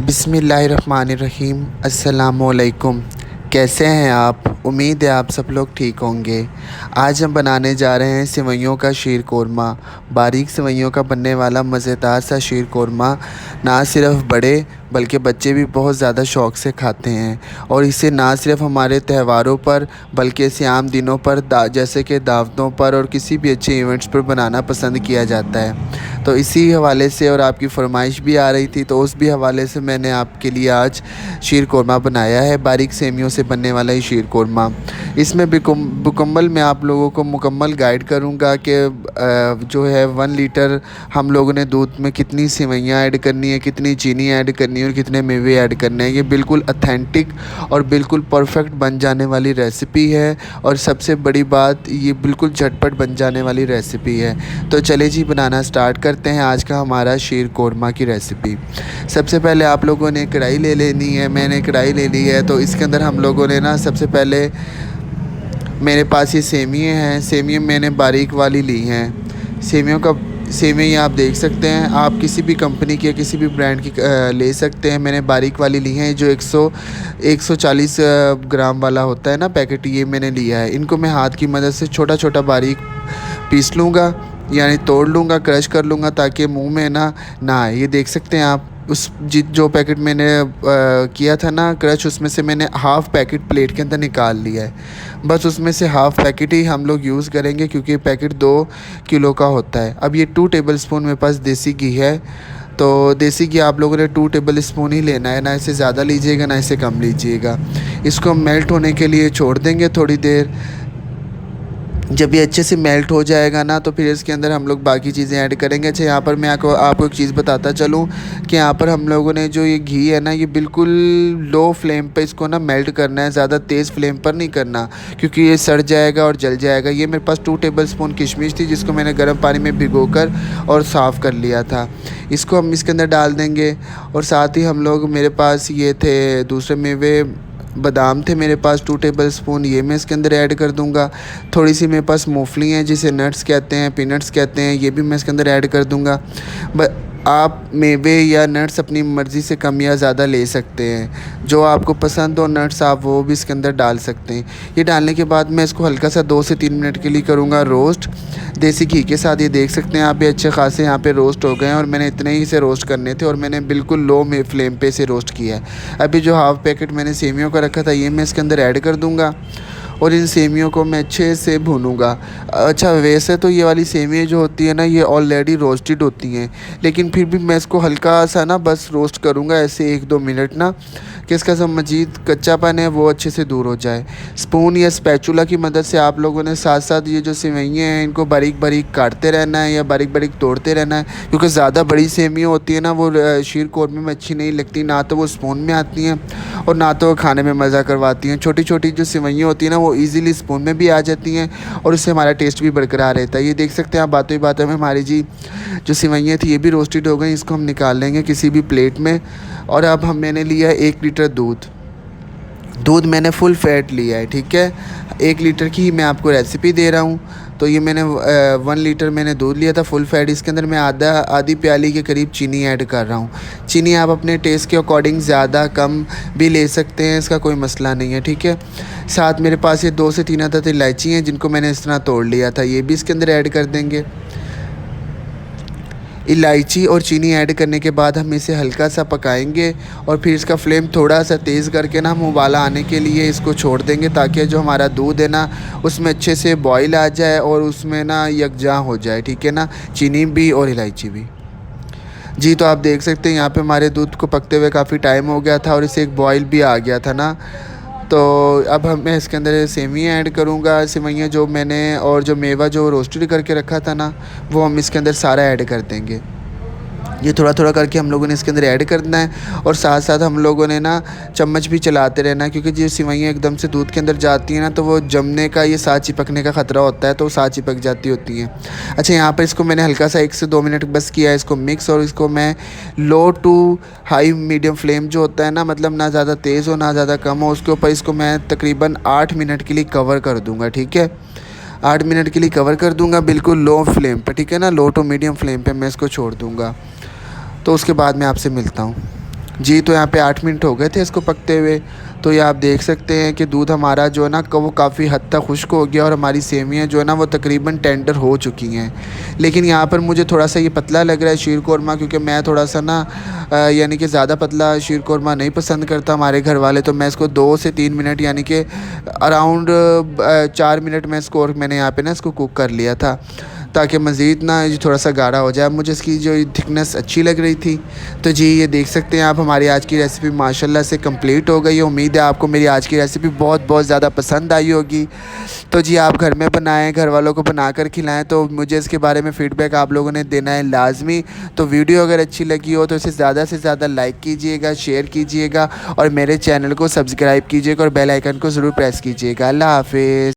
बिस्मिल्लाहिर्रहमानिर्रहीम। अस्सलामुअलैकुम। कैसे हैं आप? उम्मीद है आप सब लोग ठीक होंगे। आज हम बनाने जा रहे हैं सेवइयों का शीर कोरमा। बारीक सेवइयों का बनने वाला मज़ेदार सा शीर कोरमा ना सिर्फ बड़े बल्कि बच्चे भी बहुत ज़्यादा शौक़ से खाते हैं। और इसे ना सिर्फ हमारे त्योहारों पर बल्कि इसे आम दिनों पर जैसे कि दावतों पर और किसी भी अच्छे इवेंट्स पर बनाना पसंद किया जाता है। तो इसी हवाले से और आपकी फ़रमाइश भी आ रही थी, तो उस भी हवाले से मैंने आपके लिए आज शीर कोरमा बनाया है। बारीक सेमियों से बनने वाला ये शीर कोरमा। इसमें मुकम्मल मैं आप लोगों को मुकम्मल गाइड करूँगा कि जो है 1 लीटर हम लोगों ने दूध में कितनी सेवइयाँ ऐड करनी है, कितनी चीनी ऐड करनी है और कितने मेवे ऐड करने हैं। ये बिल्कुल ऑथेंटिक और बिल्कुल परफेक्ट बन जाने वाली रेसिपी है। और सबसे बड़ी बात, ये बिल्कुल झटपट बन जाने वाली रेसिपी है। तो चले जी बनाना स्टार्ट करते हैं आज का हमारा शीर कोरमा की रेसिपी। सबसे पहले आप लोगों ने कढ़ाई ले लेनी है। मैंने कढ़ाई ले ली है, तो इसके अंदर हम लोगों ने ना सबसे पहले, मेरे पास ये सेमियाँ हैं। सेमियाँ मैंने बारीक वाली ली हैं। सेमियाँ आप देख सकते हैं, आप किसी भी कंपनी की या किसी भी ब्रांड की ले सकते हैं। मैंने बारीक वाली ली हैं, जो 140 ग्राम वाला होता है ना पैकेट, ये मैंने लिया है। इनको मैं हाथ की मदद से छोटा छोटा बारीक पीस लूँगा, यानी तोड़ लूँगा, क्रश कर लूँगा, ताकि मुंह में ना आए। ये देख सकते हैं आप, जो पैकेट मैंने किया था ना क्रश, उसमें से मैंने हाफ़ पैकेट प्लेट के अंदर निकाल लिया है। बस उसमें से हाफ़ पैकेट ही हम लोग यूज़ करेंगे, क्योंकि पैकेट 2 किलो का होता है। अब ये 2 टेबलस्पून मेरे पास देसी घी है। तो देसी घी आप लोगों ने 2 टेबलस्पून ही लेना है, ना इसे ज़्यादा लीजिएगा ना इसे कम लीजिएगा। इसको मेल्ट होने के लिए छोड़ देंगे थोड़ी देर। जब ये अच्छे से मेल्ट हो जाएगा ना, तो फिर इसके अंदर हम लोग बाकी चीज़ें ऐड करेंगे। अच्छा, यहाँ पर मैं आपको एक चीज़ बताता चलूँ कि यहाँ पर हम लोगों ने जो ये घी है ना, ये बिल्कुल लो फ्लेम पे इसको ना मेल्ट करना है, ज़्यादा तेज़ फ्लेम पर नहीं करना, क्योंकि ये सड़ जाएगा और जल जाएगा। ये मेरे पास 2 टेबलस्पून किशमिश थी, जिसको मैंने गर्म पानी में भिगोकर और साफ़ कर लिया था। इसको हम इसके अंदर डाल देंगे। और साथ ही हम लोग, मेरे पास ये थे दूसरे मेवे, बादाम थे मेरे पास 2 टेबलस्पून, ये मैं इसके अंदर ऐड कर दूंगा। थोड़ी सी मेरे पास मूंगफली हैं, जिसे नट्स कहते हैं, पीनट्स कहते हैं, ये भी मैं इसके अंदर ऐड कर दूंगा। आप मेवे या नट्स अपनी मर्ज़ी से कम या ज़्यादा ले सकते हैं। जो आपको पसंद हो नट्स, आप वो भी इसके अंदर डाल सकते हैं। ये डालने के बाद मैं इसको हल्का सा 2 से 3 मिनट के लिए करूँगा रोस्ट, देसी घी के साथ। ये देख सकते हैं आप, ये अच्छे खासे यहाँ पे रोस्ट हो गए हैं, और मैंने इतने ही से रोस्ट करने थे, और मैंने बिल्कुल लो में फ्लेम पे से रोस्ट किया है। अभी जो हाफ़ पैकेट मैंने सेमियों का रखा था, ये मैं इसके अंदर ऐड कर दूँगा, और इन सेमियों को मैं अच्छे से भूनूंगा। अच्छा, वैसे तो ये वाली सेमियाँ जो होती है ना, ये ऑलरेडी रोस्टेड होती हैं, लेकिन फिर भी मैं इसको हल्का सा ना बस रोस्ट करूँगा, ऐसे 1-2 मिनट ना, कि इसका जो मज़ीद कच्चापन है वो अच्छे से दूर हो जाए। स्पून या स्पैचुला की मदद से आप लोगों ने साथ साथ ये जो सेवइयाँ हैं, इनको बारीक बारीक काटते रहना है या बारीक बारीक तोड़ते रहना है, क्योंकि ज़्यादा बड़ी सेमियाँ होती है ना, वो शीर कोरमे में अच्छी नहीं लगती। ना तो वो स्पून में आती हैं और ना तो वो खाने में मज़ा करवाती हैं। छोटी छोटी जो सेवइयाँ होती हैं ना, वो ईज़िली स्पून में भी आ जाती हैं, और उससे हमारा टेस्ट भी बरकरार रहता है। ये देख सकते हैं आप, बातों ही बातों में हमारी जी जो सेवइयाँ थी, ये भी रोस्टेड हो गई। इसको हम निकाल लेंगे किसी भी प्लेट में। और अब मैंने लिया है 1 लीटर दूध मैंने फुल फैट लिया है, ठीक है। 1 लीटर की ही मैं आपको रेसिपी दे रहा हूँ। तो ये मैंने 1 लीटर मैंने दूध लिया था फुल फैट। इसके अंदर मैं आधी प्याली के करीब चीनी ऐड कर रहा हूँ। चीनी आप अपने टेस्ट के अकॉर्डिंग ज़्यादा कम भी ले सकते हैं, इसका कोई मसला नहीं है, ठीक है। साथ मेरे पास ये 2 से 3 अदद इलायची हैं, जिनको मैंने इस तरह तोड़ लिया था, ये भी इसके अंदर ऐड कर देंगे। इलायची और चीनी ऐड करने के बाद हम इसे हल्का सा पकाएंगे, और फिर इसका फ्लेम थोड़ा सा तेज़ करके ना हम उबाला आने के लिए इसको छोड़ देंगे, ताकि जो हमारा दूध है ना, उसमें अच्छे से बॉईल आ जाए और उसमें ना यकजा हो जाए, ठीक है ना, चीनी भी और इलायची भी। जी, तो आप देख सकते हैं यहाँ पे हमारे दूध को पकते हुए काफ़ी टाइम हो गया था, और इसे एक बॉईल भी आ गया था ना। तो अब मैं इसके अंदर सेमियाँ ऐड करूँगा। सेवइयाँ जो मैंने और जो मेवा जो रोस्टेड करके रखा था ना, वो हम इसके अंदर सारा ऐड कर देंगे। ये थोड़ा थोड़ा करके हम लोगों ने इसके अंदर ऐड करना है, और साथ साथ हम लोगों ने ना चम्मच भी चलाते रहना है, क्योंकि जो सेवइयाँ एकदम से दूध के अंदर जाती हैं ना, तो वो जमने का, ये साथ चिपकने का ख़तरा होता है, तो वो साथ चिपक जाती होती हैं। अच्छा, यहाँ पर इसको मैंने हल्का सा 1 से 2 मिनट बस किया है इसको मिक्स, और इसको मैं लो टू हाई मीडियम फ्लेम जो होता है ना, मतलब ना ज़्यादा तेज़ हो ना ज़्यादा कम हो, उसके ऊपर इसको मैं तकरीबन 8 मिनट के लिए कवर कर दूँगा, ठीक है। 8 मिनट के लिए कवर कर दूँगा, बिल्कुल लो फ्लेम पर, ठीक है ना, लो टू मीडियम फ्लेम पर मैं इसको छोड़ दूँगा। तो उसके बाद मैं आपसे मिलता हूँ। जी, तो यहाँ पे 8 मिनट हो गए थे इसको पकते हुए। तो ये आप देख सकते हैं कि दूध हमारा जो है ना वो काफ़ी हद तक खुश्क हो गया और हमारी सेवियाँ जो है ना वो तकरीबन टेंडर हो चुकी हैं। लेकिन यहाँ पर मुझे थोड़ा-सा ये पतला लग रहा है शीर कोरमा, क्योंकि मैं थोड़ा-सा ना यानी कि ज़्यादा पतला शीर कोरमा नहीं पसंद करता हमारे घर वाले। तो मैं इसको 2 से 3 मिनट यानी कि अराउंड 4 मिनट में इसको, और मैंने यहाँ पे ना इसको कुक कर लिया था ताकि मज़ीद ना ये थोड़ा सा गाढ़ा हो जाए। मुझे इसकी जो थिकनेस अच्छी लग रही थी। तो जी ये देख सकते हैं आप, हमारी आज की रेसिपी माशाल्लाह से कंप्लीट हो गई है। उम्मीद है आपको मेरी आज की रेसिपी बहुत बहुत ज़्यादा पसंद आई होगी। तो जी आप घर में बनाएं, घर वालों को बनाकर खिलाएं। तो मुझे इसके बारे में फ़ीडबैक आप लोगों ने देना है लाजमी। तो वीडियो अगर अच्छी लगी हो तो इसे ज़्यादा से ज़्यादा लाइक कीजिएगा, शेयर कीजिएगा और मेरे चैनल को सब्सक्राइब कीजिएगा और बेल आइकन को ज़रूर प्रेस कीजिएगा। अल्लाह हाफिज़।